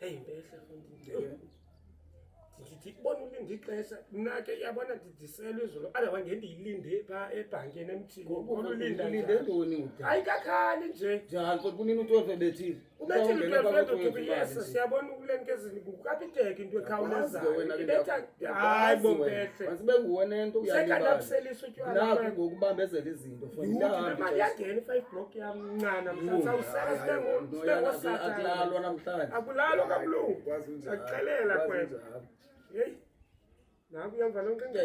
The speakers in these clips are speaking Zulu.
Hey mbehle mfundisi. Ngithi bona ulinde ixesha nake yabona ndidisela izolo aba ngendiyilinde pha ebhankeni emthini ngoba ulinda ntoni uthi ayikakhali nje njani kodwa kunini uTofe bethile ubethile uProfeto yes siyabona ukulenkezi ngukapiteke into ekhawulezayo ibetha hayi bombehle masibe nguwona into uyalibala sekadakuselisa utywala nakho ngokubambezela izinto imali yangena 5 block yamncana mhlawumbe usela sibengo akulalwa namhlanje akulalwa kabulungu akuxelela kwethu hey naku yamva lonke and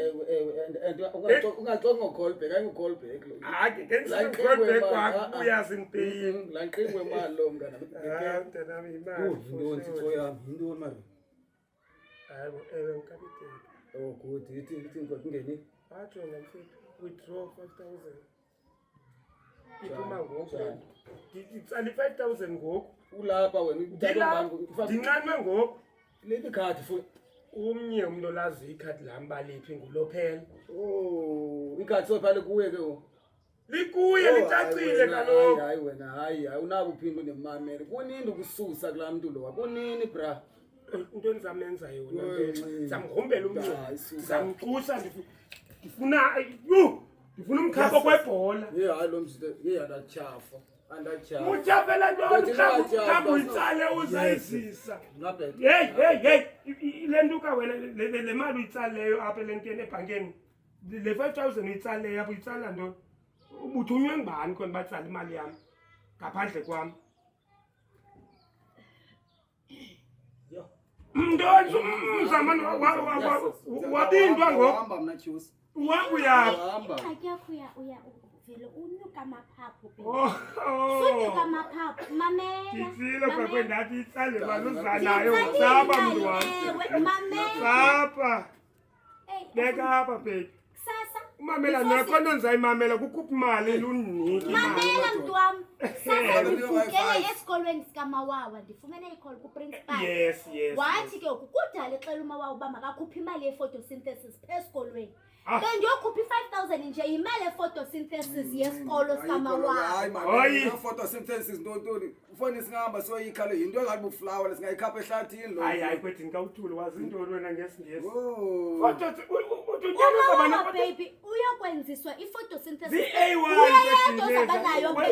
ungaxoxa ngoCallback ayingocallback lo hayi ngenxa kwakho uyazi impeyini la nqingwe imali lo mngana mntanami imali ntoni sitho yami intoni manje hayi ewe ngikabiteke oh good ithi ngokungeni atsho ngomfethu withdraw 5000 iphuma ngoku ngitsali 5000 ngoku ulapha wena ndinqanwe ngoku leli khadi futhi umnye umuntu olazi ikhadi lami baliphi ngulophela oh ikhadi sophale kuwe ke likuye licacile kaloku hayi wena hayi unabo uphinda unemamela kunini ukususa kulaa mntu lo kunini bra into endizamenza yona ndizamgrumbela umntu ndizamxusha ndifuna umkhapho kwebhola hayi lo mzito andatshafa utyafela ntoni mhlawumbe uyitsale uzayizisa hey le ntuka wena le mali uyitsaleyo apha elenteni ebhankeni le 5000 uyitsaleyo apha uyitsala ntoni ubuthunywe ngubani khona batsala imali yam ngaphandle kwam ntoni umzamane wabindwa ngohamba mna Juice uhamba uyahamba vele unyuka amaphaphu sunyuka amaphaphu mamela nditsile kwakwendathi itsale baluzanayo sapa mntu sapa beka apha baby sasa umamela nakho nto ndizayimamela kukhupha imali luniki mamela mntu wam sasa ndifukele esikolweni sikamawawa ndifumene icall kuprincipal yes wathi ke kudala exela umawawa uba makakhuphe imali ye-photosynthesis phesikolweni bendiyokhupha i-5000 nje yimali ye-photosynthesis yesikolo sikamawawa hayi photosynthesis ntoni ufone singahamba soyikha le yinto engathi buflower lesingayikhapha ehlathini lo hayi kwethu ngikawuthuli wazi intoni wena ngesingesi baby uyokwenziswa i-photosynthesis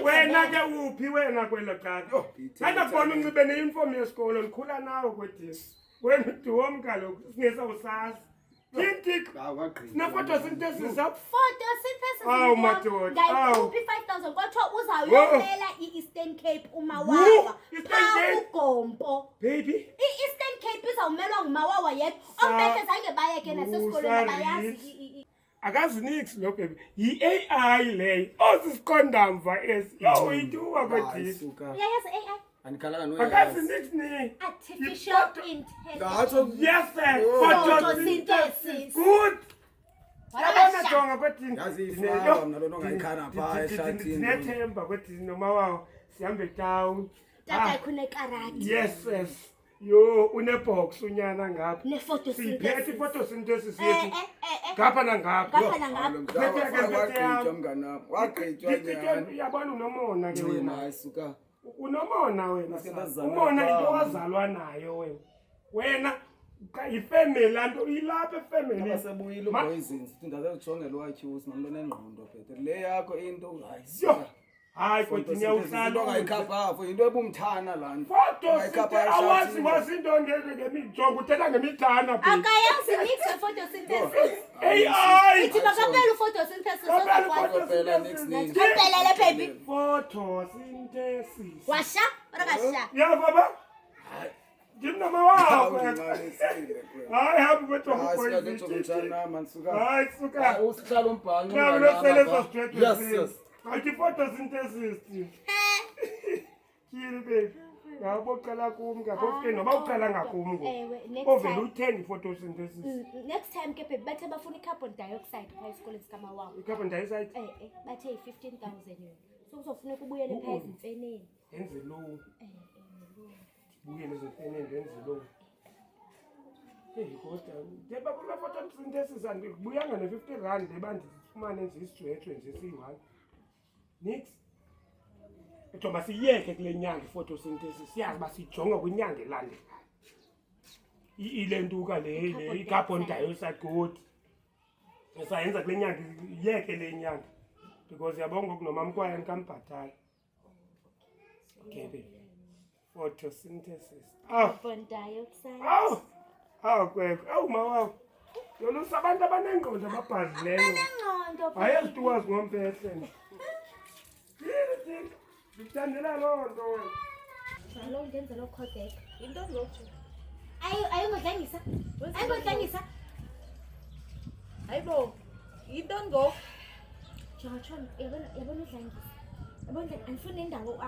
wena ke uphi wena kwelo cala andabona unxibe ne-uniform yesikolo ndikhula nawe kwedini wena udiwom kaloku singesawusazi photosynthesis apho awu madoda ngayikhuphi 5000 kodwa uzawuyomela i-Eastern Cape umawawa ugompo baby i-Eastern Cape izawumelwa ngumawawa yedwa ombethe zange bayeke nasesikolweni bayazi akazi nix lo baby yi-AI leyo osisiqondamva esi uyituka kwedini uyayazi AI andikhalanga no akazi nix ni artificial intelligence yes photosynthesis good yabona jonga kwedini yazifaka mna lona ongayikhana pha ehlathini ndinethemba kwedini noma wawo sihambe town tata ikhune karate yes yo unebox unyana ngapha ne-photosynthesis i-photosynthesis yethu ngapha nangapha mngana wagqitywa yabona unomona ke wena suka unomona wena umona into wazalwa nayo wena ifamily lanto ilapha efamily asebuyile uBoysins ndazejongela uWatyusi nomntu onengqondo phethe le yakho into hayi kodwa niyawuhlala ongayikhapha into ebumthana laa nto awazi wazinto ngemijongo uthetha ngemithana akayazi nix photosynthesis AI ithi makapela u-photosynthesis kapelele baby photosynthesis washa rakasha ya baba ndinoma wakho hayi hamba kwethu hayi suka usihlala umbhanqo yes athi photosynthesis kiri baby ngabo uqala kum ngapho noba uqala ngakum ngoku ovela uthenge photosynthesis next time ke baby bathe bafuna i-carbon dioxide phaa esikoleni sikamawawa i-carbon dioxide bathe yi-15,000 yona so kuzofuneka ubuyele phaa ezimfeneni enze low buyele ezimfeneni ndenze low kodwa ndeba kula photosynthesis andibuyanga ne-50 ndeba ndifumane nje isijwejwe nje siyi-1 nix ethiwa masiyeke kule nyanga i-photosynthesis siyazi uba siyijonga kwinyanga elandelayo ilentuka le i-carbon dioxide good esayenza kule nyanga iyeke le nyanga because yabonga ngoku nomama kwaye nikambhatala okay photosynthesis carbon dioxide kwekho mawawo yona usabantu abanengqondo ababhadlileyo hayi ezituwazi ngompehle ndikuthandela loo nto wena lo ndenze lo khodeka Into ngoku. ayingodlangisa ayingodlangisa Hayibo. Into ngoku. Jonathan yabona udlangisa yabona andifuni indawo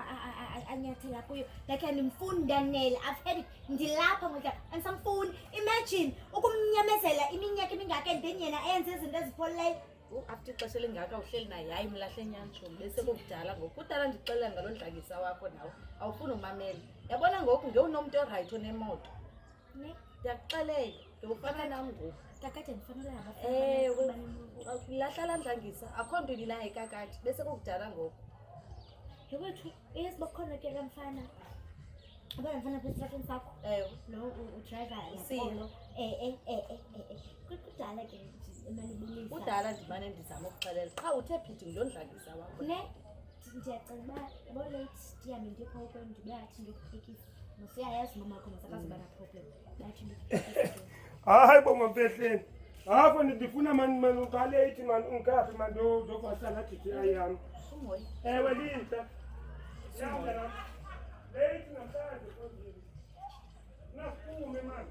anyathela kuyo like andimfuni ndanele I've had it ndilapha ngoku andisamfuni imagine ukumnyamezela iminyaka emingaka endenyena eyenza izinto ezipholeleyo After ixesha elingaka uhleli naye hayi mlahle nyantshomi bese kudala ngoku kudala ndixelela ngalo ndlangisa wakho nawe awufuni umamela yabona ngoku ngewunomuntu orayithi onemoto ne ndiyakuxelela ngewufana nam ngoku kakade ndifanele lahla la ndlangisa akho nto ililayo kakade bese kudala ngoku yewethu bakhona ke kamfana abana mfana phesitrafini sakho lo udriver lapolo kudala ke imali bulisa kudala ndimane ndizama ukuxelela qha uthe phithi ngilo ndlangisa wakho ne ndiyacela uba yabo late ndihambe ndiye phaa ukweni ndibeyathi ndikuphekisa mosiyayazi mama wakho masakaziba na-problem bathi ndikuphekisa hayi bomampehleni hapho ndifuna mani ukaleyithi mani ungaphi mani ndovasala dithi ayami umoya ewe linta yanga leyithi namhlanje konzile nakume mani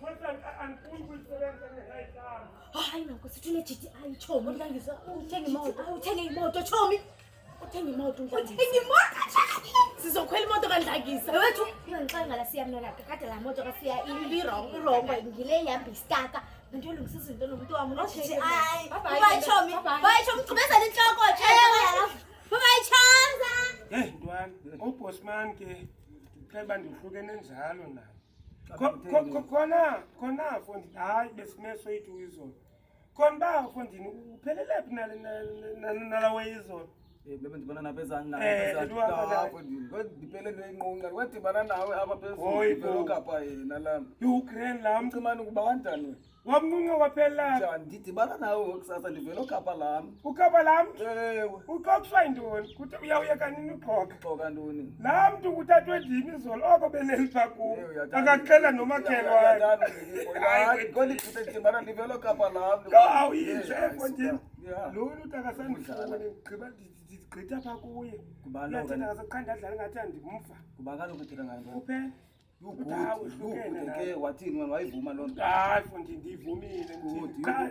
kodwa andifuni kuyisebenzisa ngehayihlanga hayi nanko sithi unejiti ayitshomi ndlangisa uthenge imoto uthenge imoto tshomi uthenge imoto uthenge imoto sizokhwela imoto kandlangisa wethu ingandixangala siyamnona kakade laa moto kasiya irongo ngile ihamba istaka nto yolungisa izinto nomntu wam bayitshomi gqibezela intloko bayitshoza heyi ntwana ubhosman ke xa uba ndihlukene njalo naye khona fondini hayi besimeso yethu izolo khona uba fondini uphelelaphi nalawe izolo bebendibona napezandiphelelwe inqunqa wedibana nawe apha phezuluvelokapha yena lam ukraine lam cimani kubanjani wamnqunqa waphelelaphi njani ndidibana nawe ngokusasa ndivelokapha lam ukapa lam ewe uqoqiswa yintoni kuthi uyawuyeka nini uqoqa xoka ntoni laa mntu kuthathwe ndini izolo oko beleli phaa kuwo akaxela nomakhelwayo kolichithe ndidibana ndivelokapha lam awuyinje fondini lona uthi akasandifuni ndigqitha phaa kuye uyathetha akaseqhanda adlala ngathi andimva kuba kaloku uthetha ngayo kuphela ke wathini wena wayivuma loo nto hayi fondini ndiyivumile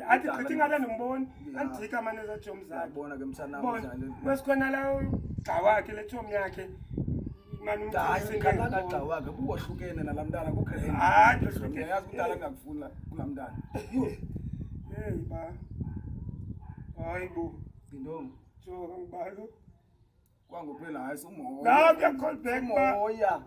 athi gqithi ngale ndimboni andijika mane ezatshomi zakhe yabona ke msanam kwesikhona la gxa wakhe le tshomi yakhe mani kagxa wakhe kuwohlukene nalaa mntana hayi yazi kudala ngakufuna kulaa mntana heyi ba hayi bo yintoni jonga ngibalo kwangophela hayi la kuyacolback moya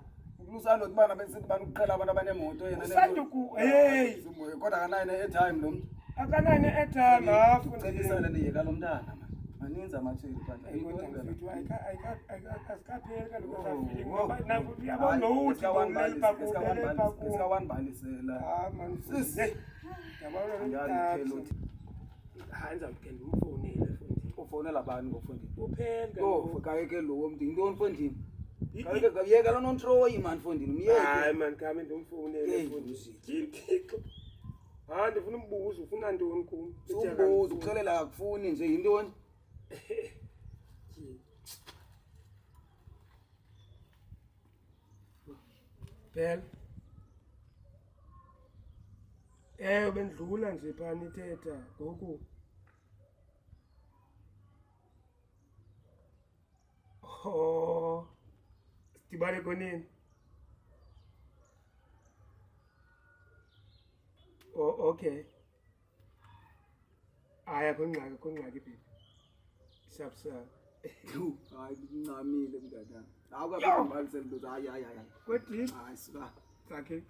lusanothi bana besithi banukuqhela abantu abanemoto usanduku heyi kodwa akanayo ne-airtime lo mntu akanayo ne-airtime hafu cebisana ndiyeka lo mntana maninzi amatsheli asikapheli kaloku yabona uthi esikawanibalisela hayi ndizawuke ndimfowunele fondini ufowunela bani ngofondini uphele kayeke lo womntu yintoni fondini yeka lo nontroyi mani fondini myeke hayi mani khame ndimfowunele fondini hayi ndifuna umbuzo ufuna ntoni kum umbuzo ukuxelela akufuni nje yintoni phela ewe bendidlula nje phaa nithetha ngoku sidibane konini okay hayi akho ngxaki baby sapsa hayi kuncamile mntatana awukabambalisela into hayi kodini hayi siba sakhe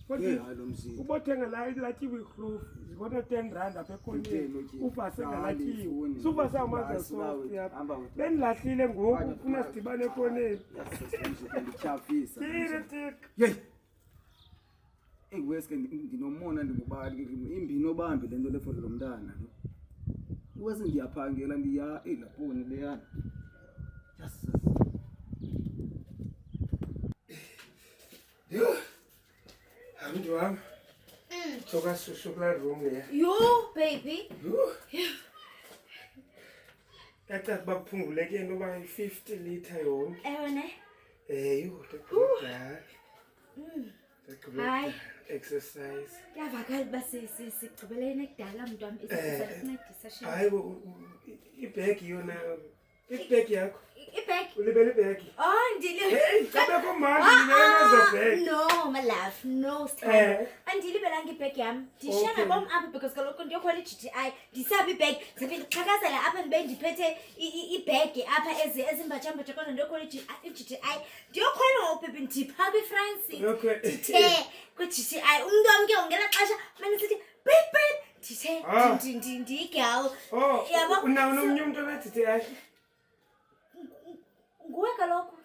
hayi lo mzini ubothenga latyiwe ihlofu zibona 10 rand apha ekoneni uvase ngalatyiwe suvasa amanzi asoya bendilahlile ngoku ufuna sidibane ekoneni ndityhafisa yeyi weske ndinomona ndingubani imbini obambi lento le for lo mntana lo uwase ndiyaphangela ndiya elaponi leyana Yo, hamdu wami. Soka sukula room leya. Yo, baby. Yo. Kata bakuphunguleke into ba 50 liter yonke. Ewe ne? Yo, tekudala. Hayi. Exercise. Yavakala uba sigqibelene kudala mntwana isincedisa shame. Hayi ibag yona. Ibag yakho. Ibag. Ulibele ibag. Oh, ndile. Hey, kabekho manje nilezo bag. No, my love, no style. Andilibelanga ibag yami. Ndishaya bom apha because kaloku ndiyokhwela i-GTI. Ndisabe ibag. Zibe ndiqhakazela apha ndibe ndiphethe ibag apha ezimbatshambatsha kodwa ndiyokhwela i-GTI. Ndiyokhwela ngopepe ndipha kwi-France. Okay. Ndithe kwi-GTI umntu wamke ungela xesha manje sithi babe ndithe ndiyigal. Oh, Yabo. unomnye umuntu obe-GTI. Nguwe kaloku.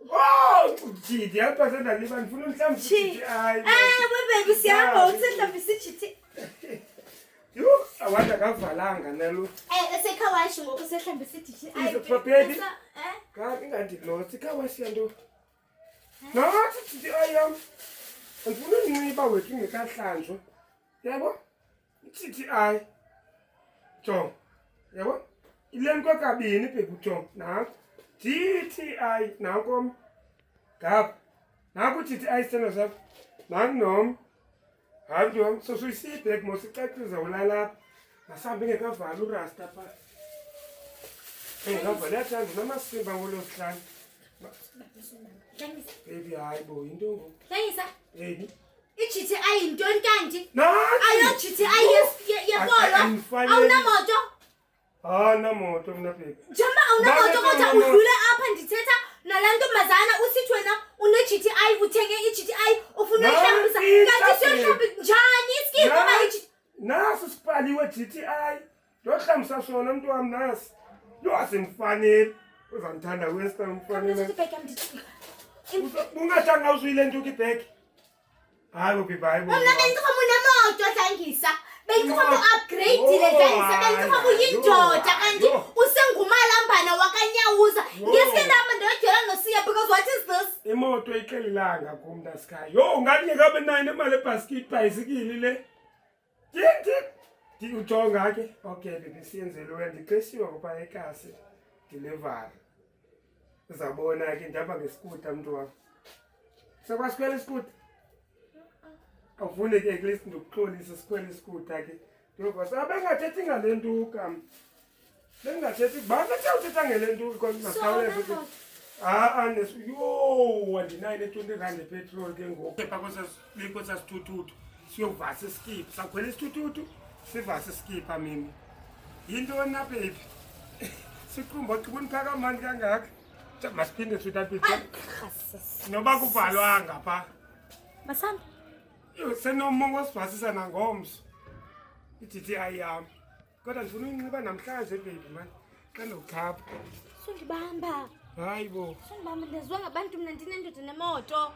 Oh, jidi yapha sendaliba ndifuna mhlawumbe GTI. Baby siyahamba usehlamba isijithi. Yo, awanda kavalanga nalo. Esekhawashi ngoku sehlamba isijithi. Baby. Kanti ingandilotsi khawashiya nto. Nathi GTI yam. Andifuna unxiba wethu ingekahlanjwa. Yabo? GTI. Jong. Yabo? Ilenko kabini baby Jong. Nanku. GTI nankom. Gap. Nanku GTI seno sakho. Nanku nom. Hayi yom so suyisibhek mosicacisa ulalapha. Masambe ngekavala urasta pha. Ngikavala yathanda namasimba ngolosihlanu. Baby hayi bo into ngoku. Hlangisa. Baby. I-GTI yintoni kanti? Nathi. Ayo-GTI yebolo. Awunamoto? Namoto mna baby. Njengoba awunamoto kodwa udlule apha ndithetha nalaa ntombazana usithi wena une-GTI uthenge i-GTI ufuna uyihlambisa. Kanti siyohlamba njani iskipho uba i-GTI? Naso sipaliwe GTI. Ndohlambisa sona mntu wam nasi. Yo asimfanele. Uzandithanda western mfanele. Ungathanga usuyile nto kibheki. Hayi baby hayi bo. Mna bendifuna unemoto Hlangisa. Bendifuna u-upgrade-ile Hlangisa. Bendifuna uyindoda kanti usengumalambana wakanyawuza. Ngeske ndihamba ndiyodyela noSiya because what is this? Imoto ixelelanga kum mntasekhaya. Yo ngathi ngekabe nayo nemali ebhayisikili le. Ujonga ke. Okay baby siyenzele wena ndiqeshiwe ngoba ekasi. Delivery. Uzabona ke ndihamba ngeskuta mntu wam. Sekwasikhwela iskuta? Awufune ke at least ndikuxolisa sikhwele iskuta ke. Ndiyokwazi abengathethi ngale ntuka. Bengathethi bangathi uthetha ngale ntuka kodwa makhawuleze. Yo andinayo ne-20 rand epetrol ke ngoku. Phepha sasithuthu. Siyovasa iskip. Sakhwela isithuthu. Sivasa iskip mini. Yintoni na baby? Siqumba xubuni phakamani kangaka. Masiphinde sithathe. Noba kuvalwanga pha. Masana. Yo senomongo sivasisa nangomso. I-GTI yami. Kodwa ndifuna uyinxiba namhlanje baby man. Xa ndokukhapha. Sundibamba. Hayi bo. Sundibamba ndenziwa ngabantu mna ndinendoda nemoto.